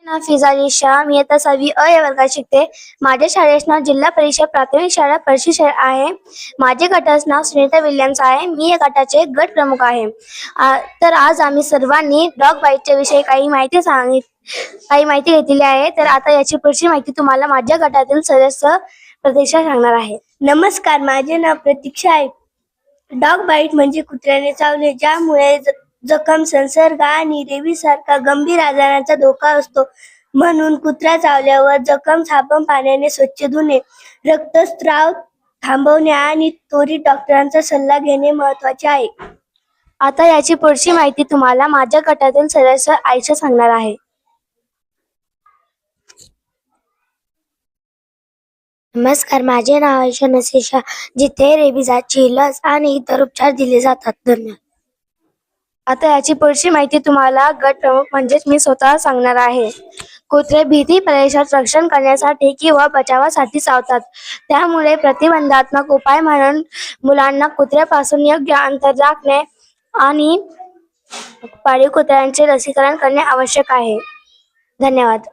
नाव फिजाली शाह. मी आता 6वी अ या वर्गात शिकते. माझ्या शाळेचे नाव जिल्हा परिषद प्राथमिक शाळा पर्शी आहे. माझे गटाचे नाव सुनीता विल्यम्स आहे. मी या गटाचे गट प्रमुख आहे. तर आज आम्ही सर्वांनी डॉग बाईटच्या विषयी काही माहिती घेतलेली आहे. तर आता याची पुढची माहिती तुम्हाला माझ्या गटातील सदस्य प्रतीक्षा सांगणार आहे. नमस्कार, माझे नाव प्रतीक्षा आहे. डॉग बाईट म्हणजे कुत्र्याने चावणे, ज्यामुळे जखम, संसर्ग आणि रेबीज सारखा गंभीर आजारांचा धोका असतो. म्हणून कुत्रा चावल्यावर जखम साबण पाण्याने स्वच्छ धुणे, रक्तस्राव थांबवणे आणि त्वरित डॉक्टरांचा सल्ला घेणे महत्त्वाचे आहे. आता याची पुढची माहिती तुम्हाला माझ्या गटातील सदस्य आयशा सांगणार आहे. नमस्कार, माझे नाव आयशा नसीशा, जिथे रेबीजची लस आणि इतर उपचार दिले जातात. धन्यवाद. आता याची पुढची माहिती तुम्हाला गट प्रमुख म्हणजेच मी स्वतः सांगणार आहे. कुत्रे भीती प्रदेशात रक्षण करण्यासाठी किंवा बचावासाठी चावतात. त्यामुळे प्रतिबंधात्मक उपाय म्हणून मुलांना कुत्र्यापासून योग्य अंतर राखणे आणि पाळीव कुत्र्यांचे लसीकरण करणे आवश्यक आहे. धन्यवाद.